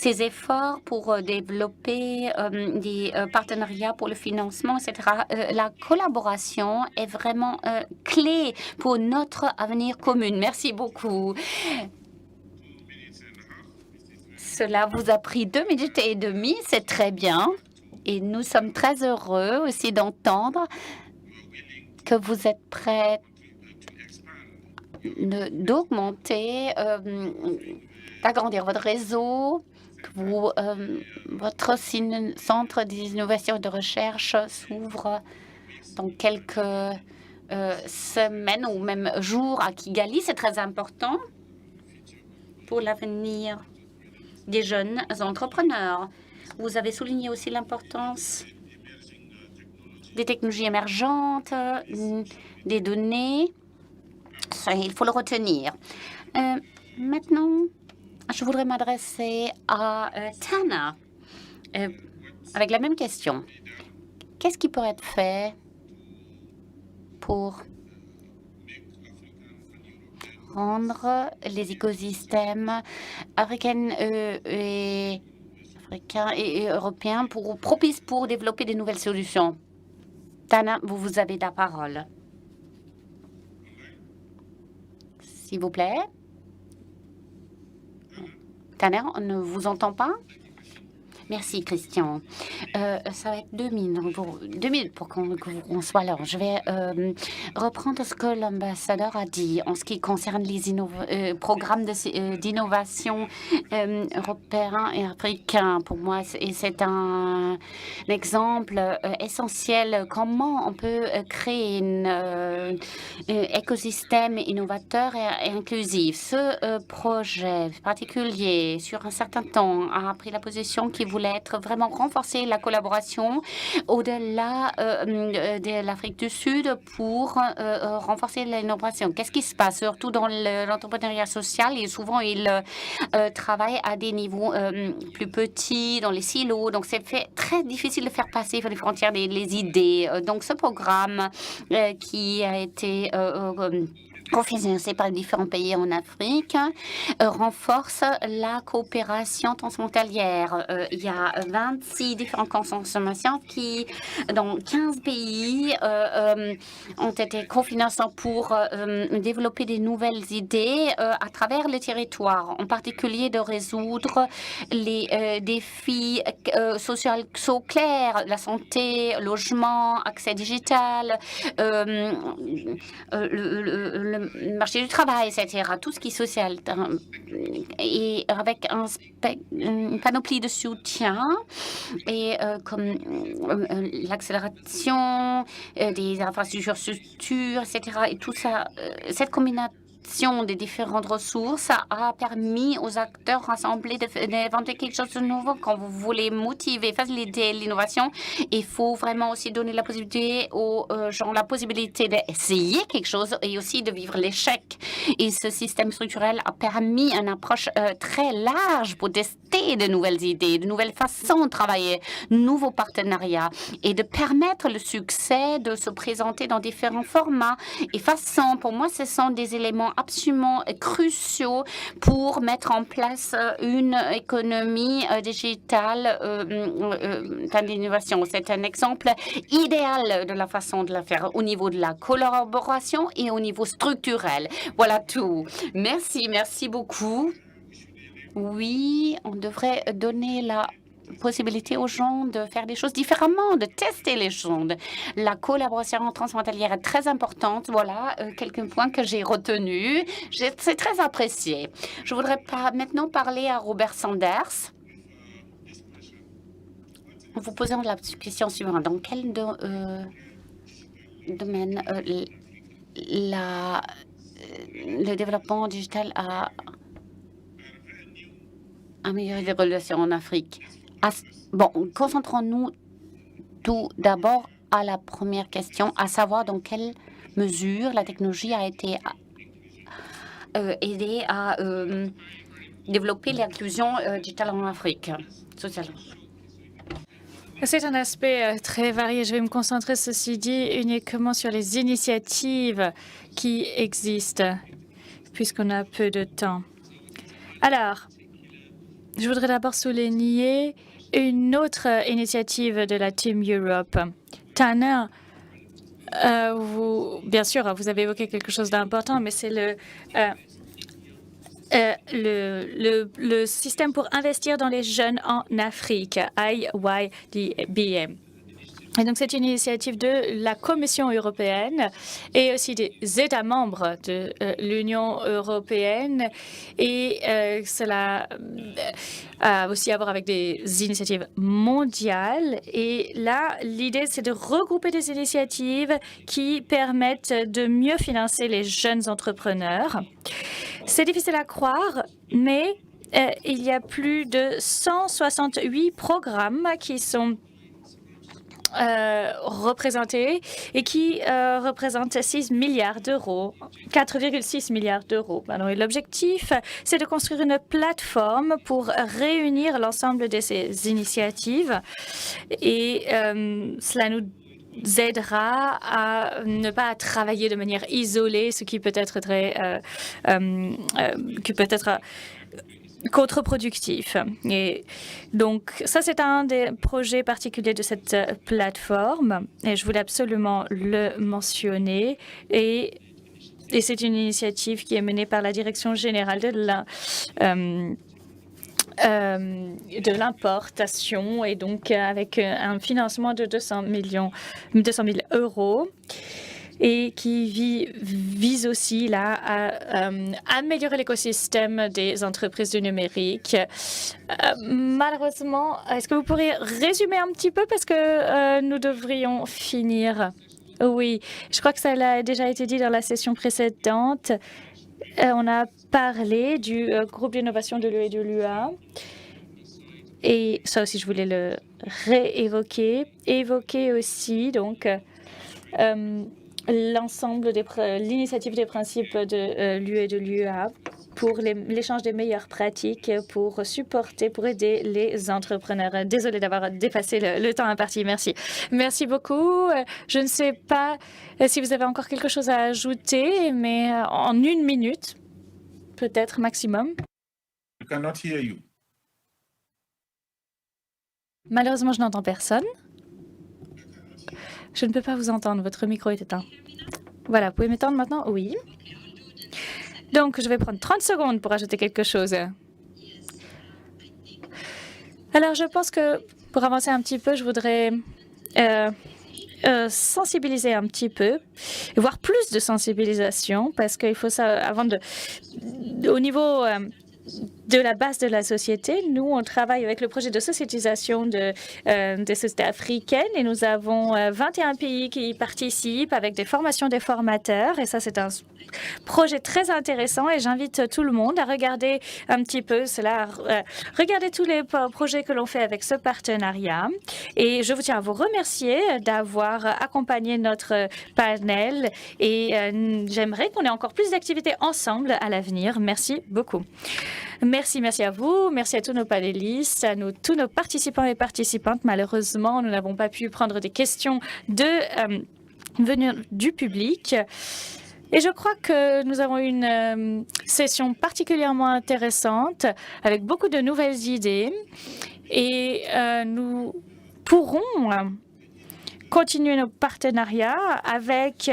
efforts pour développer des partenariats pour le financement, etc. La collaboration est vraiment clé pour notre avenir commun. Merci beaucoup. Cela vous a pris 2 minutes et demie, c'est très bien. Et nous sommes très heureux aussi d'entendre que vous êtes prêts d'augmenter, d'agrandir votre réseau, que votre centre d'innovation et de recherche s'ouvre dans quelques semaines ou même jours à Kigali. C'est très important pour l'avenir des jeunes entrepreneurs. Vous avez souligné aussi l'importance des technologies émergentes, des données. Ça, il faut le retenir. Maintenant, je voudrais m'adresser à Tana avec la même question. Qu'est-ce qui pourrait être fait pour rendre les écosystèmes africains et européens propices pour développer de nouvelles solutions? Tana, vous avez la parole. S'il vous plaît. Tanner, on ne vous entend pas. Merci, Christian. Ça va être 2 minutes pour qu'on soit là. Je vais reprendre ce que l'ambassadeur a dit en ce qui concerne les programmes d'innovation européens et africains. Pour moi, c'est un exemple essentiel. Comment on peut créer un écosystème innovateur et inclusif. Ce projet particulier, sur un certain temps, a pris la position qui voulait être vraiment renforcer la collaboration au-delà de l'Afrique du Sud pour renforcer l'innovation. Qu'est-ce qui se passe? Surtout dans l'entrepreneuriat social, et souvent ils travaillent à des niveaux plus petits, dans les silos. Donc c'est très difficile de faire passer les frontières les idées. Donc ce programme qui a été cofinancé par les différents pays en Afrique, renforce la coopération transfrontalière. Il y a 26 différents consommations qui, dans 15 pays, ont été cofinancés pour développer des nouvelles idées à travers le territoire, en particulier de résoudre les défis sociaux clairs, la santé, logement, accès digital, le marché du travail, etc. Tout ce qui est social. Et avec une panoplie de soutien et comme l'accélération des infrastructures, etc. Et tout ça, cette combinaison des différentes ressources a permis aux acteurs rassemblés d'inventer quelque chose de nouveau. Quand vous voulez motiver, faciliter l'innovation, il faut vraiment aussi donner la possibilité aux gens la possibilité d'essayer quelque chose et aussi de vivre l'échec. Et ce système structurel a permis une approche très large pour tester de nouvelles idées, de nouvelles façons de travailler, de nouveaux partenariats et de permettre le succès de se présenter dans différents formats et façons. Pour moi, ce sont des éléments absolument cruciaux pour mettre en place une économie digitale d'innovation. C'est un exemple idéal de la façon de la faire au niveau de la collaboration et au niveau structurel. Voilà tout. Merci beaucoup. Oui, on devrait donner la possibilité aux gens de faire des choses différemment, de tester les choses. La collaboration transfrontalière est très importante. Voilà quelques points que j'ai retenus. C'est très apprécié. Je voudrais maintenant parler à Robert Sanders. Vous posez la question suivante. Dans quel domaine le développement digital a amélioré les relations en Afrique? Bon, concentrons-nous tout d'abord à la première question, à savoir dans quelle mesure la technologie a été aidée à développer l'inclusion digitale en Afrique sociale. C'est un aspect très varié. Je vais me concentrer, ceci dit, uniquement sur les initiatives qui existent, puisqu'on a peu de temps. Alors, je voudrais d'abord souligner une autre initiative de la Team Europe. Tanner, bien sûr, vous avez évoqué quelque chose d'important, mais c'est le système pour investir dans les jeunes en Afrique, IYDBM. Et donc, c'est une initiative de la Commission européenne et aussi des États membres de l'Union européenne. Et cela a aussi à voir avec des initiatives mondiales. Et là, l'idée, c'est de regrouper des initiatives qui permettent de mieux financer les jeunes entrepreneurs. C'est difficile à croire, mais il y a plus de 168 programmes qui sont représentés et qui représentent 6 milliards d'euros, 4,6 milliards d'euros. Et l'objectif, c'est de construire une plateforme pour réunir l'ensemble de ces initiatives et cela nous aidera à ne pas travailler de manière isolée, ce qui peut être contre-productif. Et donc, ça, c'est un des projets particuliers de cette plateforme et je voulais absolument le mentionner. Et c'est une initiative qui est menée par la Direction générale de de l'importation et donc avec un financement de 200 000 euros et qui vise aussi là à améliorer l'écosystème des entreprises du numérique. Malheureusement, est-ce que vous pourriez résumer un petit peu parce que nous devrions finir? Oui, je crois que ça a déjà été dit dans la session précédente. On a parlé du groupe d'innovation de l'UE et de l'UA. Et ça aussi, je voulais le réévoquer. Évoquer aussi, donc, l'ensemble l'initiative des principes de l'UE et de l'UA pour l'échange des meilleures pratiques pour supporter, pour aider les entrepreneurs. Désolée d'avoir dépassé le temps imparti. Merci. Merci beaucoup. Je ne sais pas si vous avez encore quelque chose à ajouter, mais en 1 minute, peut-être maximum. We cannot hear you. Malheureusement, je n'entends personne. Je ne peux pas vous entendre. Votre micro est éteint. Voilà, vous pouvez m'entendre maintenant? Oui. Donc, je vais prendre 30 secondes pour ajouter quelque chose. Alors, je pense que pour avancer un petit peu, je voudrais sensibiliser un petit peu, voire plus de sensibilisation, parce qu'il faut ça avant au niveau de la base de la société. Nous, on travaille avec le projet de sociétisation des sociétés africaines et nous avons 21 pays qui y participent avec des formations des formateurs. Et ça, c'est un projet très intéressant et j'invite tout le monde à regarder un petit peu cela, regarder tous les projets que l'on fait avec ce partenariat. Et je vous tiens à vous remercier d'avoir accompagné notre panel et j'aimerais qu'on ait encore plus d'activités ensemble à l'avenir. Merci beaucoup. Merci à vous, merci à tous nos panélistes, à tous nos participants et participantes. Malheureusement, nous n'avons pas pu prendre des questions venues du public. Et je crois que nous avons une session particulièrement intéressante avec beaucoup de nouvelles idées et nous pourrons continuer nos partenariats avec,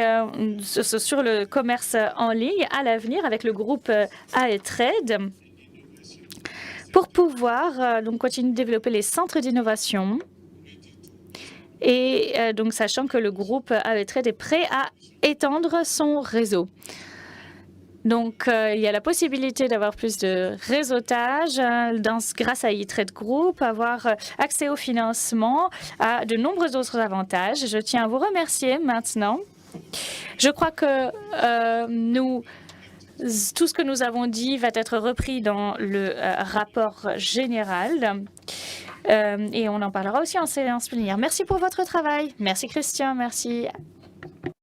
sur le commerce en ligne à l'avenir avec le groupe AETRADE pour pouvoir donc continuer de développer les centres d'innovation. Et donc, sachant que le groupe AETRADE est prêt à étendre son réseau. Donc, il y a la possibilité d'avoir plus de réseautage grâce à e-Trade Group, avoir accès au financement, à de nombreux autres avantages. Je tiens à vous remercier maintenant. Je crois que tout ce que nous avons dit va être repris dans le rapport général. Et on en parlera aussi en séance plénière. Merci pour votre travail. Merci Christian, merci